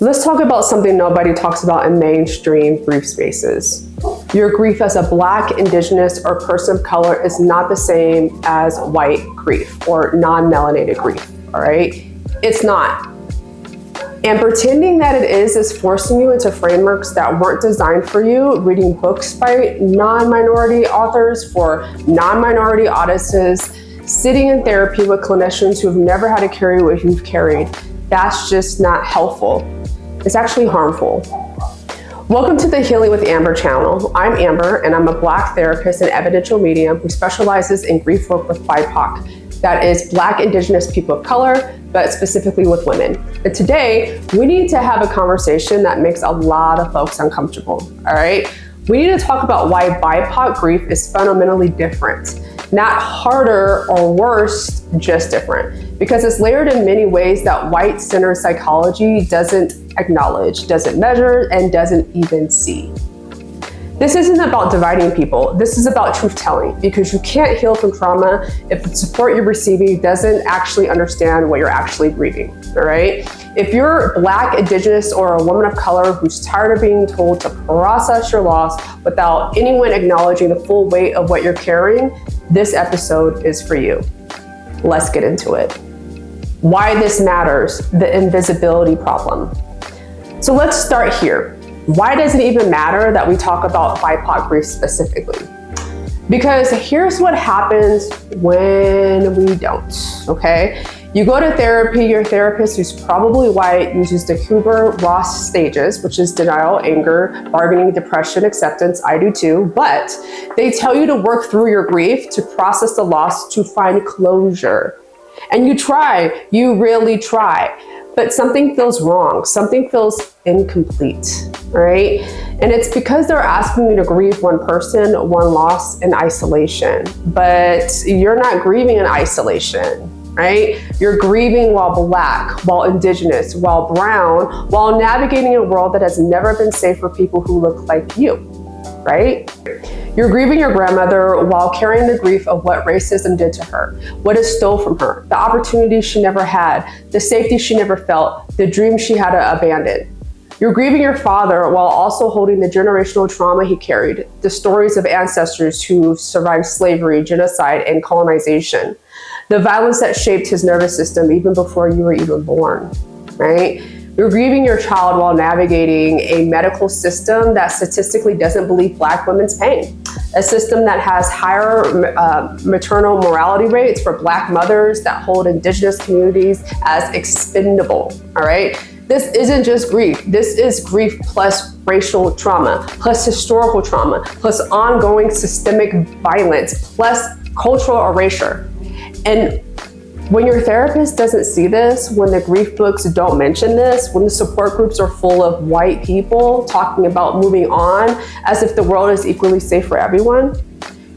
Let's talk about something nobody talks about in mainstream grief spaces. Your grief as a Black, Indigenous, or person of color is not the same as white grief or non-melanated grief, all right? It's not. And pretending that it is forcing you into frameworks that weren't designed for you, reading books by non-minority authors for non-minority audiences, sitting in therapy with clinicians who have never had to carry what you've carried. That's just not helpful. It's actually harmful. Welcome to the Healing with Amber channel. I'm Amber, and I'm a Black therapist and evidential medium who specializes in grief work with BIPOC. That is Black, Indigenous people of color, but specifically with women. And today, we need to have a conversation that makes a lot of folks uncomfortable, all right? We need to talk about why BIPOC grief is fundamentally different. Not harder or worse, just different. Because it's layered in many ways that white-centered psychology doesn't acknowledge, doesn't measure, and doesn't even see. This isn't about dividing people. This is about truth-telling, because you can't heal from trauma if the support you're receiving doesn't actually understand what you're actually grieving, all right? If you're Black, Indigenous, or a woman of color who's tired of being told to process your loss without anyone acknowledging the full weight of what you're carrying, this episode is for you. Let's get into it. Why this matters, the invisibility problem. So let's start here. Why does it even matter that we talk about BIPOC grief specifically? Because here's what happens when we don't, okay? You go to therapy, your therapist, who's probably white, uses the Kübler-Ross stages, which is denial, anger, bargaining, depression, acceptance. I do too, but they tell you to work through your grief, to process the loss, to find closure. And you try, you really try, but something feels wrong. Something feels incomplete, right? And it's because they're asking you to grieve one person, one loss in isolation, but you're not grieving in isolation, right? You're grieving while Black, while Indigenous, while brown, while navigating a world that has never been safe for people who look like you, right? You're grieving your grandmother while carrying the grief of what racism did to her, what it stole from her, the opportunities she never had, the safety she never felt, the dreams she had to abandon. You're grieving your father while also holding the generational trauma he carried, the stories of ancestors who survived slavery, genocide, and colonization, the violence that shaped his nervous system even before you were even born, right? You're grieving your child while navigating a medical system that statistically doesn't believe Black women's pain, a system that has higher maternal mortality rates for Black mothers, that hold Indigenous communities as expendable, all right? This isn't just grief. This is grief plus racial trauma, plus historical trauma, plus ongoing systemic violence, plus cultural erasure. And when your therapist doesn't see this, when the grief books don't mention this, when the support groups are full of white people talking about moving on as if the world is equally safe for everyone,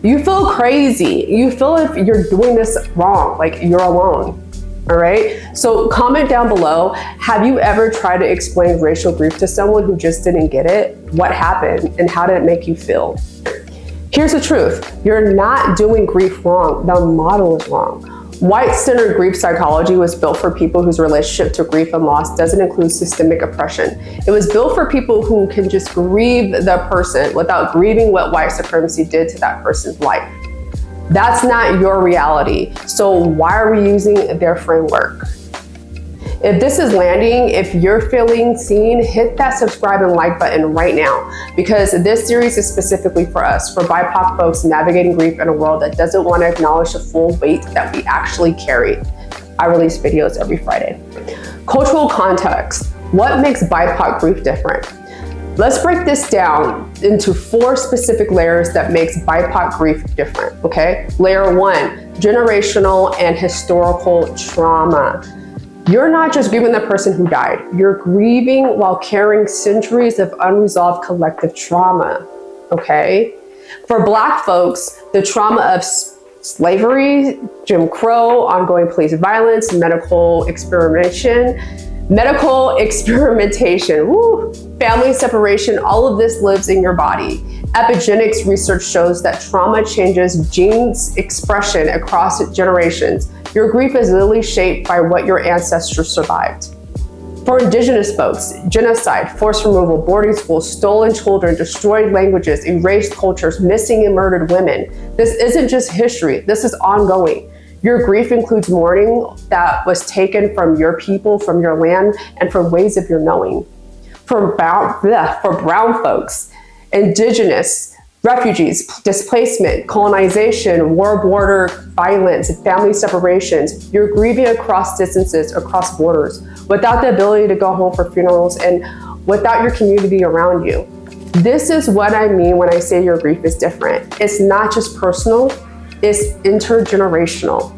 you feel crazy. You feel if you're doing this wrong, like you're alone, all right? So comment down below, have you ever tried to explain racial grief to someone who just didn't get it? What happened and how did it make you feel? Here's the truth, you're not doing grief wrong, the model is wrong. White-centered grief psychology was built for people whose relationship to grief and loss doesn't include systemic oppression. It was built for people who can just grieve the person without grieving what white supremacy did to that person's life. That's not your reality. So why are we using their framework? If this is landing, if you're feeling seen, hit that subscribe and like button right now, because this series is specifically for us, for BIPOC folks navigating grief in a world that doesn't want to acknowledge the full weight that we actually carry. I release videos every Friday. Cultural context. What makes BIPOC grief different? Let's break this down into 4 specific layers that makes BIPOC grief different, okay? Layer 1, generational and historical trauma. You're not just grieving the person who died. You're grieving while carrying centuries of unresolved collective trauma, okay? For Black folks, the trauma of slavery, Jim Crow, ongoing police violence, medical experimentation, woo, family separation, all of this lives in your body. Epigenetics research shows that trauma changes genes expression across generations. Your grief is literally shaped by what your ancestors survived. For Indigenous folks, genocide, forced removal, boarding schools, stolen children, destroyed languages, erased cultures, missing and murdered women. This isn't just history, this is ongoing. Your grief includes mourning that was taken from your people, from your land, and from ways of your knowing. For brown folks, Indigenous, refugees, displacement, colonization, war, border violence, family separations, you're grieving across distances, across borders, without the ability to go home for funerals and without your community around you. This is what I mean when I say your grief is different. It's not just personal, it's intergenerational.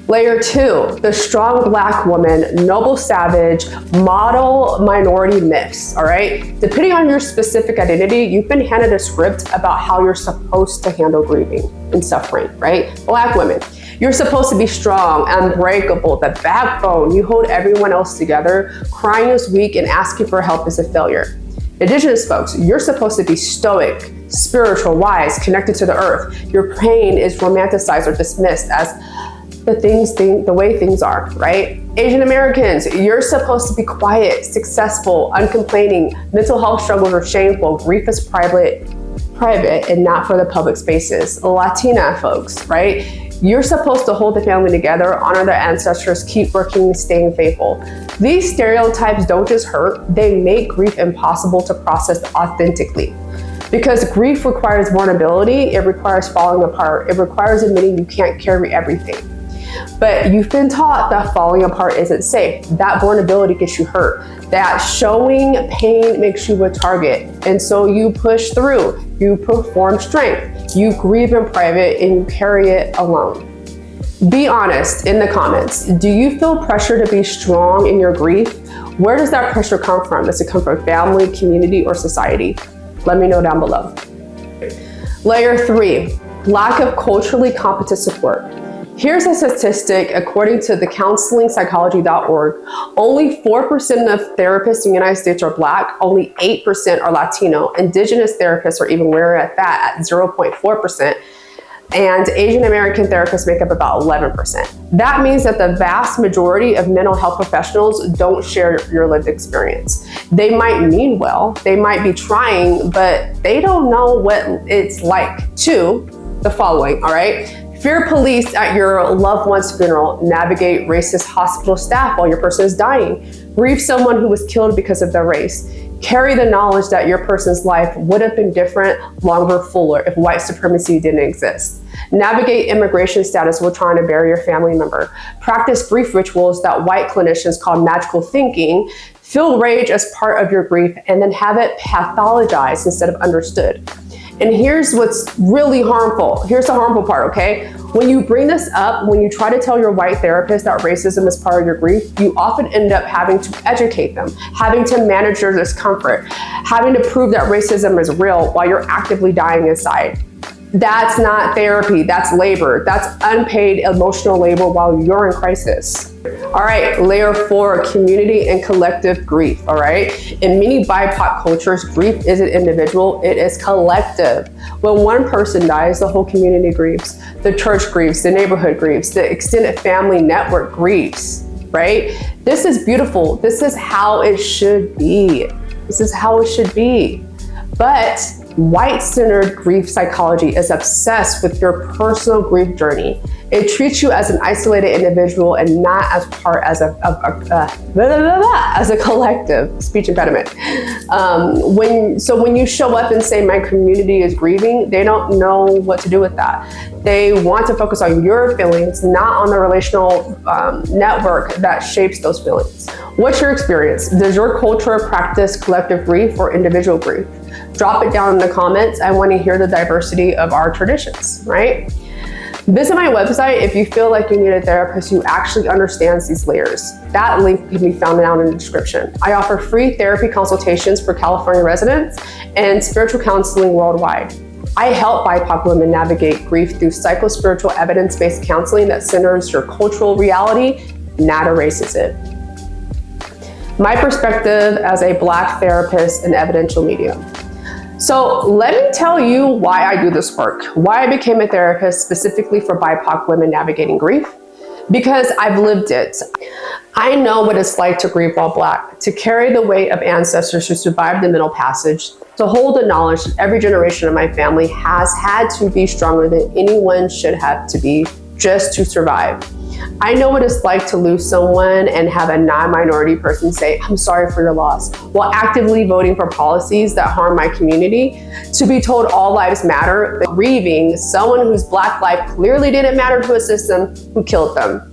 Layer 2, the strong Black woman, noble savage, model minority myths, all right? Depending on your specific identity, you've been handed a script about how you're supposed to handle grieving and suffering, right? Black women, you're supposed to be strong, unbreakable, the backbone. You hold everyone else together. Crying is weak and asking for help is a failure. Indigenous folks, you're supposed to be stoic, spiritual, wise, connected to the earth. Your pain is romanticized or dismissed as the way things are, right? Asian Americans, you're supposed to be quiet, successful, uncomplaining. Mental health struggles are shameful. Grief is private and not for the public spaces. Latina folks, right? You're supposed to hold the family together, honor their ancestors, keep working, staying faithful. These stereotypes don't just hurt, they make grief impossible to process authentically. Because grief requires vulnerability, it requires falling apart, it requires admitting you can't carry everything. But you've been taught that falling apart isn't safe. That vulnerability gets you hurt. That showing pain makes you a target. And so you push through, you perform strength, you grieve in private, and you carry it alone. Be honest in the comments. Do you feel pressure to be strong in your grief? Where does that pressure come from? Does it come from family, community, or society? Let me know down below. Layer 3, lack of culturally competent support. Here's a statistic according to the counselingpsychology.org. Only 4% of therapists in the United States are Black, only 8% are Latino. Indigenous therapists are even lower at that, at 0.4%. And Asian American therapists make up about 11%. That means that the vast majority of mental health professionals don't share your lived experience. They might mean well, they might be trying, but they don't know what it's like to the following, all right? Fear police at your loved one's funeral, navigate racist hospital staff while your person is dying, grieve someone who was killed because of their race, carry the knowledge that your person's life would have been different, longer, fuller if white supremacy didn't exist. Navigate immigration status while trying to bury your family member. Practice grief rituals that white clinicians call magical thinking. Feel rage as part of your grief and then have it pathologized instead of understood. And here's what's really harmful. Here's the harmful part, okay? When you bring this up, when you try to tell your white therapist that racism is part of your grief, you often end up having to educate them, having to manage their discomfort, having to prove that racism is real while you're actively dying inside. That's not therapy, that's labor. That's unpaid emotional labor while you're in crisis. All right, layer 4, community and collective grief, all right? In many BIPOC cultures, grief isn't individual, it is collective. When one person dies, the whole community grieves. The church grieves, the neighborhood grieves, the extended family network grieves, right? This is beautiful. This is how it should be. This is how it should be. But white-centered grief psychology is obsessed with your personal grief journey. It treats you as an isolated individual and not as part as a collective. Speech impediment. When you show up and say my community is grieving, they don't know what to do with that. They want to focus on your feelings, not on the relational network that shapes those feelings. What's your experience? Does your culture practice collective grief or individual grief? Drop it down in the comments. I want to hear the diversity of our traditions, right? Visit my website if you feel like you need a therapist who actually understands these layers. That link can be found down in the description. I offer free therapy consultations for California residents and spiritual counseling worldwide. I help BIPOC women navigate grief through psychospiritual evidence-based counseling that centers your cultural reality, not erases it. My perspective as a Black therapist and evidential medium. So let me tell you why I do this work, why I became a therapist specifically for BIPOC women navigating grief, because I've lived it. I know what it's like to grieve while Black, to carry the weight of ancestors who survived the Middle Passage, to hold the knowledge that every generation of my family has had to be stronger than anyone should have to be just to survive. I know what it's like to lose someone and have a non-minority person say, "I'm sorry for your loss," while actively voting for policies that harm my community, to be told all lives matter, grieving someone whose Black life clearly didn't matter to a system who killed them.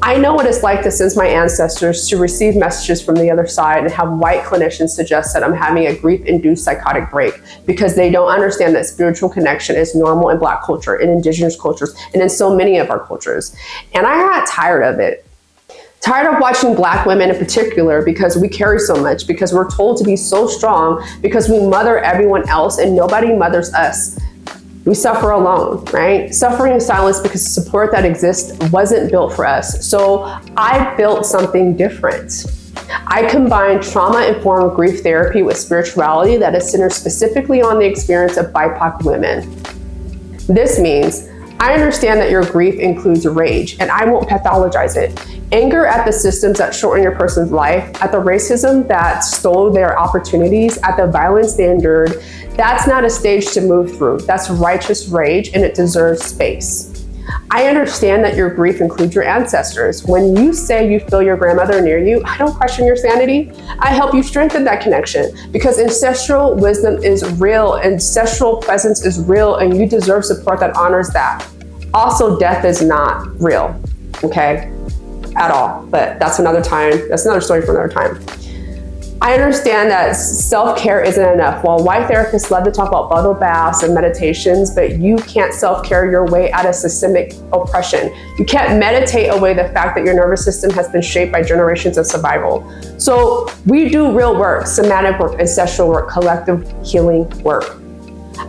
I know what it's like to sense my ancestors, to receive messages from the other side and have white clinicians suggest that I'm having a grief-induced psychotic break because they don't understand that spiritual connection is normal in Black culture, in Indigenous cultures, and in so many of our cultures. And I got tired of it. Tired of watching Black women in particular, because we carry so much, because we're told to be so strong, because we mother everyone else and nobody mothers us. We suffer alone, right? Suffering in silence because the support that exists wasn't built for us. So I built something different. I combined trauma-informed grief therapy with spirituality that is centered specifically on the experience of BIPOC women. This means I understand that your grief includes rage, and I won't pathologize it. Anger at the systems that shorten your person's life, at the racism that stole their opportunities, at the violence they endured. That's not a stage to move through. That's righteous rage, and it deserves space. I understand that your grief includes your ancestors. When you say you feel your grandmother near you, I don't question your sanity. I help you strengthen that connection because ancestral wisdom is real, ancestral presence is real, and you deserve support that honors that. Also, death is not real, okay? At all, but that's another time. That's another story for another time. I understand that self-care isn't enough. While white therapists love to talk about bubble baths and meditations, but you can't self-care your way out of systemic oppression. You can't meditate away the fact that your nervous system has been shaped by generations of survival. So we do real work, somatic work, ancestral work, collective healing work.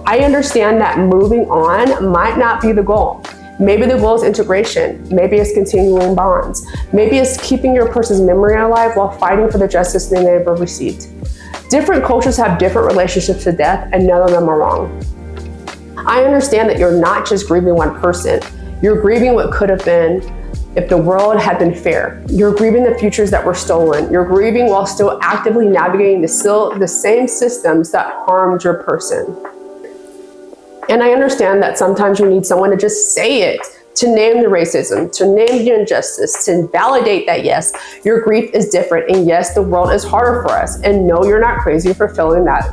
I understand that moving on might not be the goal. Maybe the goal is integration. Maybe it's continuing bonds. Maybe it's keeping your person's memory alive while fighting for the justice they never received. Different cultures have different relationships to death, and none of them are wrong. I understand that you're not just grieving one person. You're grieving what could have been if the world had been fair. You're grieving the futures that were stolen. You're grieving while still actively navigating the same systems that harmed your person. And I understand that sometimes you need someone to just say it, to name the racism, to name the injustice, to validate that yes, your grief is different, and yes, the world is harder for us, and no, you're not crazy for feeling that.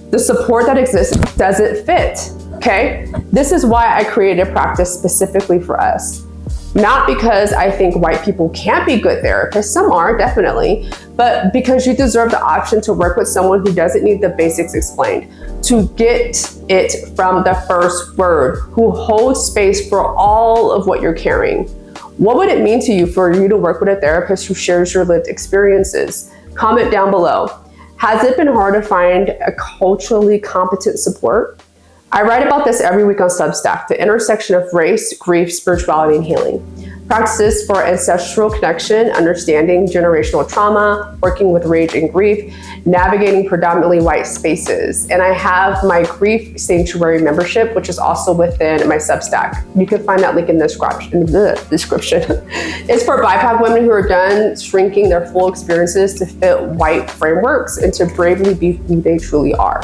The support that exists doesn't fit, okay? This is why I created a practice specifically for us. Not because I think white people can't be good therapists, some are, definitely, but because you deserve the option to work with someone who doesn't need the basics explained, to get it from the first word, who holds space for all of what you're carrying. What would it mean to you for you to work with a therapist who shares your lived experiences? Comment down below. Has it been hard to find a culturally competent support? I write about this every week on Substack, the intersection of race, grief, spirituality, and healing. Practices for ancestral connection, understanding generational trauma, working with rage and grief, navigating predominantly white spaces. And I have my Grief Sanctuary membership, which is also within my Substack. You can find that link in the description. It's for BIPOC women who are done shrinking their full experiences to fit white frameworks and to bravely be who they truly are.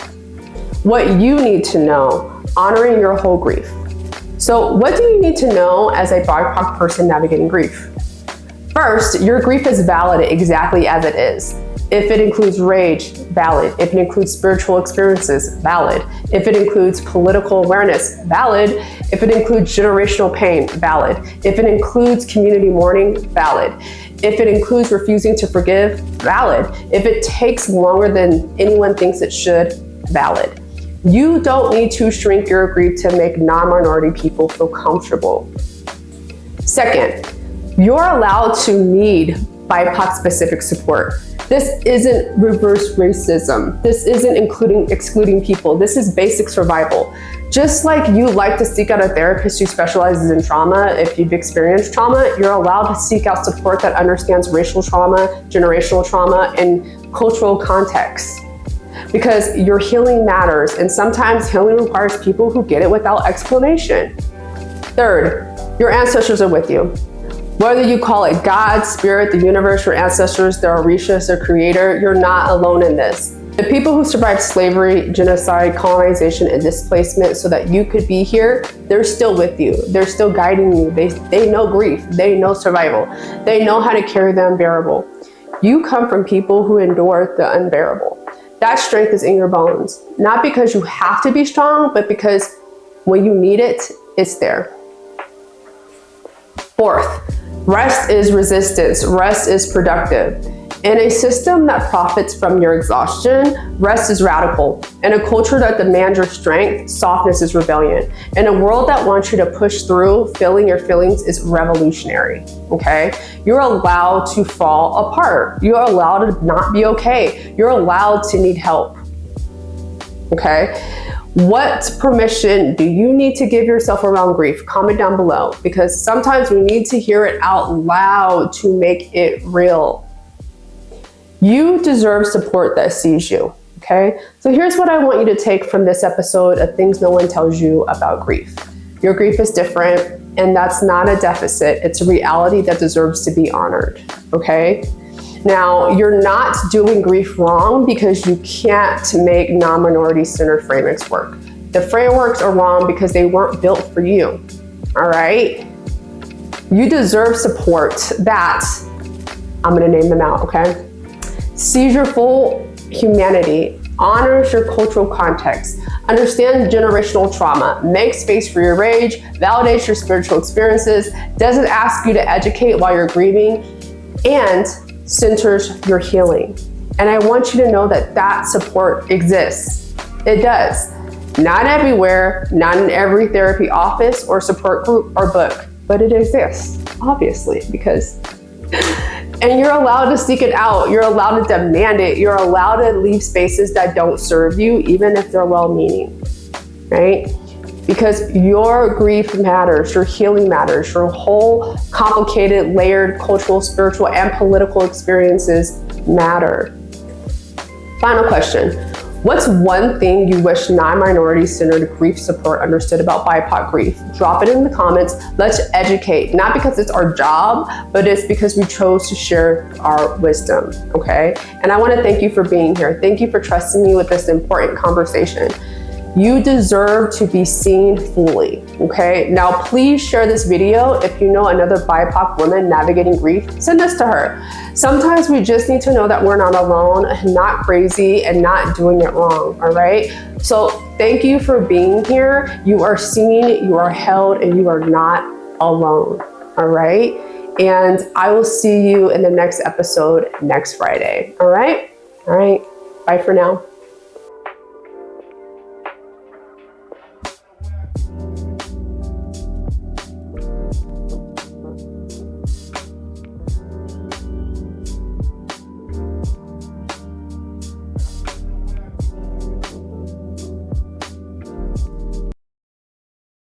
What you need to know, honoring your whole grief. So what do you need to know as a BIPOC person navigating grief? First, your grief is valid exactly as it is. If it includes rage, valid. If it includes spiritual experiences, valid. If it includes political awareness, valid. If it includes generational pain, valid. If it includes community mourning, valid. If it includes refusing to forgive, valid. If it takes longer than anyone thinks it should, valid. You don't need to shrink your grief to make non-minority people feel comfortable. Second, you're allowed to need BIPOC specific support. This isn't reverse racism. This isn't excluding people. This is basic survival. Just like you like to seek out a therapist who specializes in trauma, if you've experienced trauma, you're allowed to seek out support that understands racial trauma, generational trauma, and cultural context. Because your healing matters, and sometimes healing requires people who get it without explanation. Third, your ancestors are with you. Whether you call it God, spirit, the universe, your ancestors, the erasure, the creator, you're not alone in this. The people who survived slavery, genocide, colonization, and displacement so that you could be here, they're still with you. They're still guiding you. They know grief. They know survival. They know how to carry the unbearable. You come from people who endure the unbearable. That strength is in your bones. Not because you have to be strong, but because when you need it, it's there. Fourth, rest is resistance. Rest is productive. In a system that profits from your exhaustion, rest is radical. In a culture that demands your strength, softness is rebellion. In a world that wants you to push through, feeling your feelings is revolutionary, okay? You're allowed to fall apart. You're allowed to not be okay. You're allowed to need help, okay? What permission do you need to give yourself around grief? Comment down below, because sometimes we need to hear it out loud to make it real. You deserve support that sees you, okay? So here's what I want you to take from this episode of Things No One Tells You About Grief. Your grief is different, and that's not a deficit. It's a reality that deserves to be honored, okay? Now, you're not doing grief wrong because you can't make non-minority centered frameworks work. The frameworks are wrong because they weren't built for you, all right? You deserve support that, I'm gonna name them out, okay? Sees your full humanity, honors your cultural context, understands generational trauma, makes space for your rage, validates your spiritual experiences, doesn't ask you to educate while you're grieving, and centers your healing. And I want you to know that that support exists. It does. Not everywhere, not in every therapy office or support group or book, but it exists, obviously, because and you're allowed to seek it out. You're allowed to demand it. You're allowed to leave spaces that don't serve you, even if they're well-meaning, right? Because your grief matters, your healing matters, your whole complicated, layered cultural, spiritual, and political experiences matter. Final question. What's one thing you wish non-minority centered grief support understood about BIPOC grief? Drop it in the comments. Let's educate, not because it's our job, but it's because we chose to share our wisdom, okay? And I want to thank you for being here. Thank you for trusting me with this important conversation. You deserve to be seen fully, okay? Now, please share this video. If you know another BIPOC woman navigating grief, send this to her. Sometimes we just need to know that we're not alone, not crazy, and not doing it wrong, all right? So thank you for being here. You are seen, you are held, and you are not alone, all right? And I will see you in the next episode next Friday, all right? All right, bye for now.